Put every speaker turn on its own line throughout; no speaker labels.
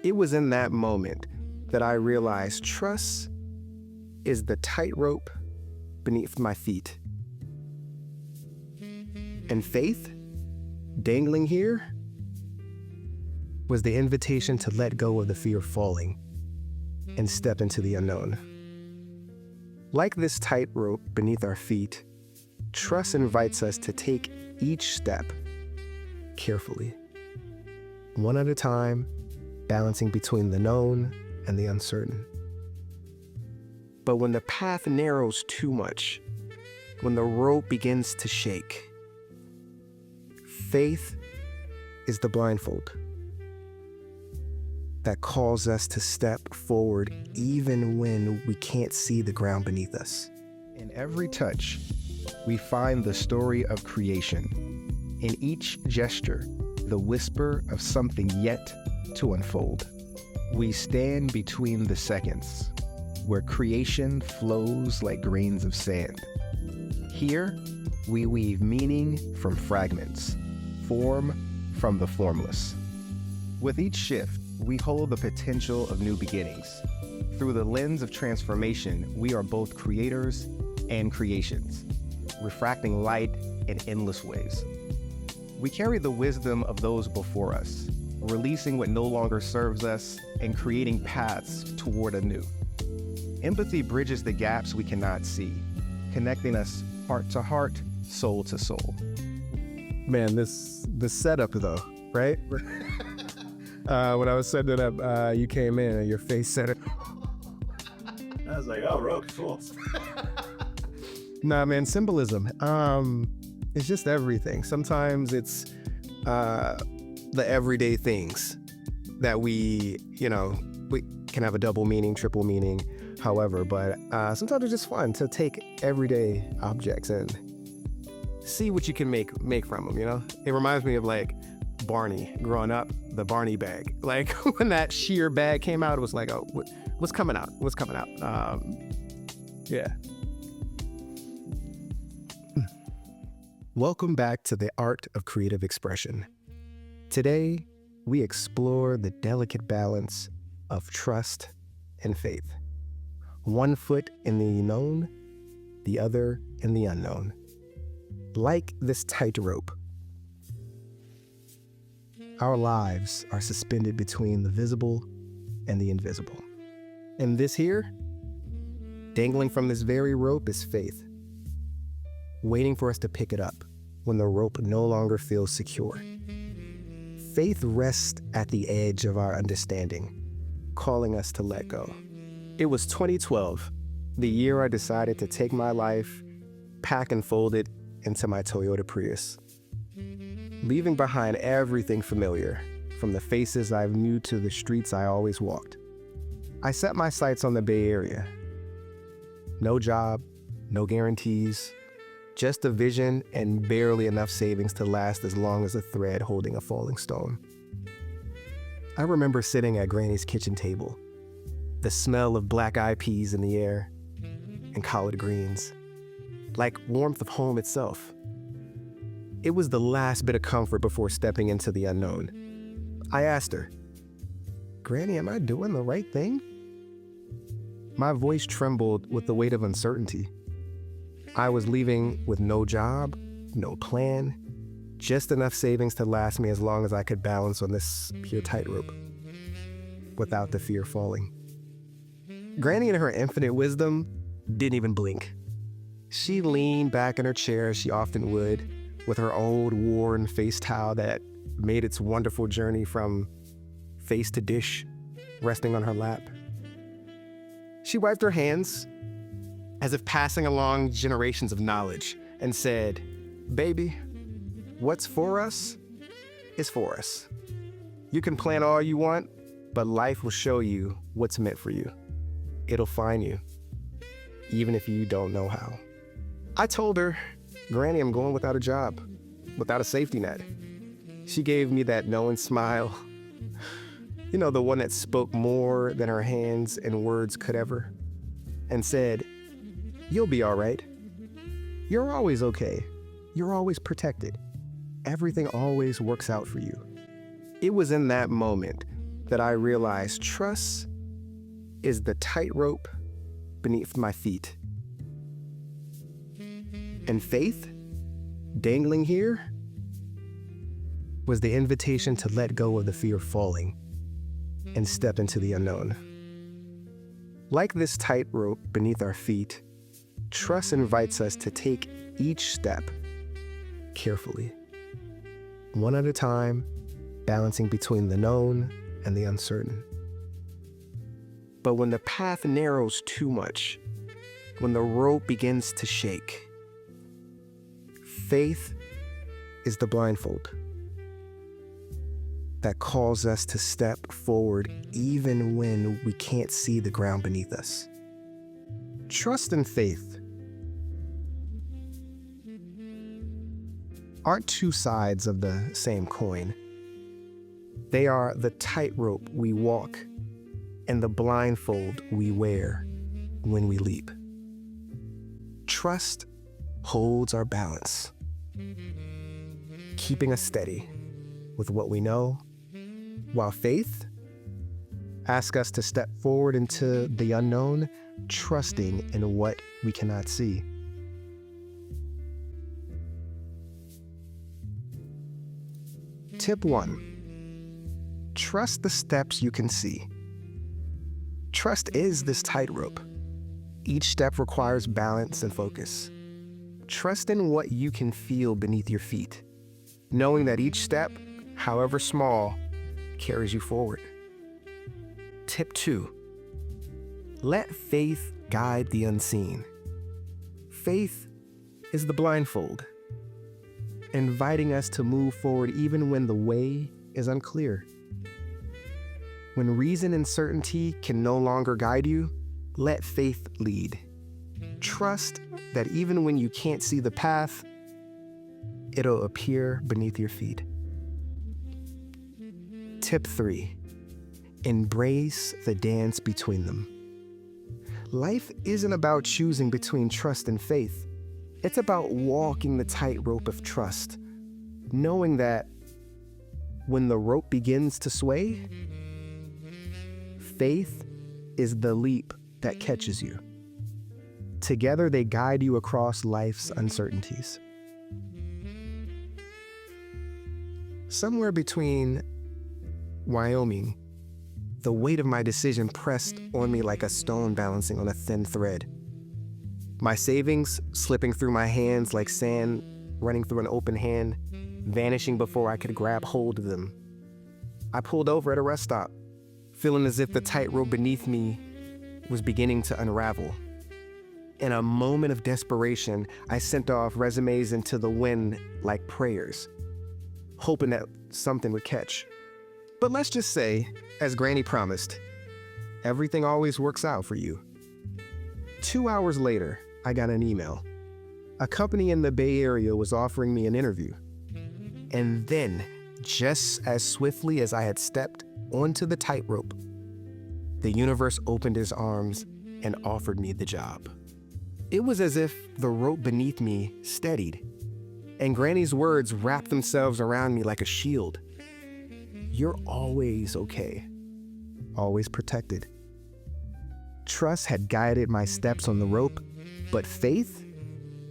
It was in that moment that I realized trust is the tightrope beneath my feet. And faith, dangling here, was the invitation to let go of the fear of falling and step into the unknown. Like this tightrope beneath our feet, trust invites us to take each step carefully, one at a time, balancing between the known and the uncertain. But when the path narrows too much, when the rope begins to shake, faith is the blindfold that calls us to step forward even when we can't see the ground beneath us.
In every touch, we find the story of creation. In each gesture, the whisper of something yet to unfold. We stand between the seconds, where creation flows like grains of sand. Here, we weave meaning from fragments, form from the formless. With each shift, we hold the potential of new beginnings. Through the lens of transformation, we are both creators and creations, refracting light in endless ways. We carry the wisdom of those before us, releasing what no longer serves us and creating paths toward a new. Empathy bridges the gaps we cannot see, connecting us heart to heart, soul to soul.
Man, the setup though, right? When I was setting it up, you came in and your face said it.
I was like, oh, rope fools.
Nah, man, symbolism. It's just everything. Sometimes it's the everyday things that we can have a double meaning, triple meaning, however, but sometimes it's just fun to take everyday objects and see what you can make from them, you know? It reminds me of like Barney growing up, the Barney bag. Like when that sheer bag came out, it was like, oh, what's coming out? What's coming out? Yeah. Welcome back to the Art of Creative Expression. Today, we explore the delicate balance of trust and faith. One foot in the known, the other in the unknown. Like this tightrope, our lives are suspended between the visible and the invisible. And this here, dangling from this very rope, is faith, waiting for us to pick it up when the rope no longer feels secure. Faith rests at the edge of our understanding, calling us to let go. It was 2012, the year I decided to take my life, pack and fold it into my Toyota Prius, leaving behind everything familiar, from the faces I knew to the streets I always walked. I set my sights on the Bay Area. No job, no guarantees, just a vision and barely enough savings to last as long as a thread holding a falling stone. I remember sitting at Granny's kitchen table, the smell of black-eyed peas in the air and collard greens, like warmth of home itself. It was the last bit of comfort before stepping into the unknown. I asked her, "Granny, am I doing the right thing?" My voice trembled with the weight of uncertainty. I was leaving with no job, no plan, just enough savings to last me as long as I could balance on this pure tightrope, without the fear of falling. Granny, in her infinite wisdom, didn't even blink. She leaned back in her chair as she often would, with her old worn face towel that made its wonderful journey from face to dish resting on her lap. She wiped her hands as if passing along generations of knowledge and said, "Baby, what's for us is for us. You can plan all you want, but life will show you what's meant for you. It'll find you, even if you don't know how." I told her, "Granny, I'm going without a job, without a safety net." She gave me that knowing smile, you know, the one that spoke more than her hands and words could ever, and said, "You'll be all right. You're always okay. You're always protected. Everything always works out for you." It was in that moment that I realized trust is the tightrope beneath my feet. And faith, dangling here, was the invitation to let go of the fear of falling and step into the unknown. Like this tightrope beneath our feet, trust invites us to take each step carefully, one at a time, balancing between the known and the uncertain. But when the path narrows too much, when the rope begins to shake, faith is the blindfold that calls us to step forward even when we can't see the ground beneath us. Trust and faith aren't two sides of the same coin. They are the tightrope we walk and the blindfold we wear when we leap. Trust holds our balance, keeping us steady with what we know, while faith asks us to step forward into the unknown, trusting in what we cannot see. Tip 1. Trust the steps you can see. Trust is this tightrope. Each step requires balance and focus. Trust in what you can feel beneath your feet, knowing that each step, however small, carries you forward. Tip 2. Let faith guide the unseen. Faith is the blindfold, inviting us to move forward even when the way is unclear. When reason and certainty can no longer guide you, let faith lead. Trust that even when you can't see the path, it'll appear beneath your feet. Tip 3. Embrace the dance between them. Life isn't about choosing between trust and faith. It's about walking the tightrope of trust, knowing that when the rope begins to sway, faith is the leap that catches you. Together, they guide you across life's uncertainties. Somewhere between Wyoming, the weight of my decision pressed on me like a stone balancing on a thin thread. My savings slipping through my hands like sand running through an open hand, vanishing before I could grab hold of them. I pulled over at a rest stop, feeling as if the tightrope beneath me was beginning to unravel. In a moment of desperation, I sent off resumes into the wind like prayers, hoping that something would catch. But let's just say, as Granny promised, everything always works out for you. 2 hours later, I got an email. A company in the Bay Area was offering me an interview. And then, just as swiftly as I had stepped onto the tightrope, the universe opened its arms and offered me the job. It was as if the rope beneath me steadied, and Granny's words wrapped themselves around me like a shield. You're always okay, always protected. Trust had guided my steps on the rope, but faith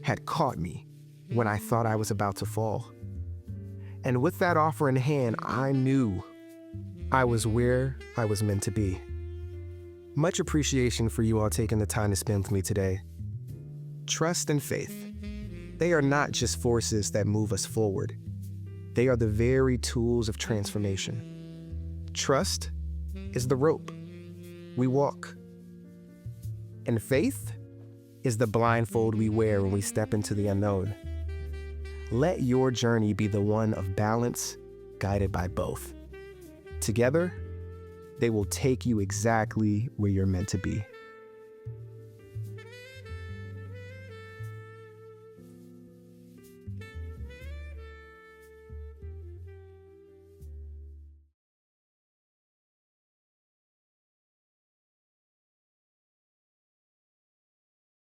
had caught me when I thought I was about to fall. And with that offer in hand, I knew I was where I was meant to be. Much appreciation for you all taking the time to spend with me today. Trust and faith, they are not just forces that move us forward. They are the very tools of transformation. Trust is the rope we walk, and faith is the blindfold we wear when we step into the unknown. Let your journey be the one of balance, guided by both. Together, they will take you exactly where you're meant to be.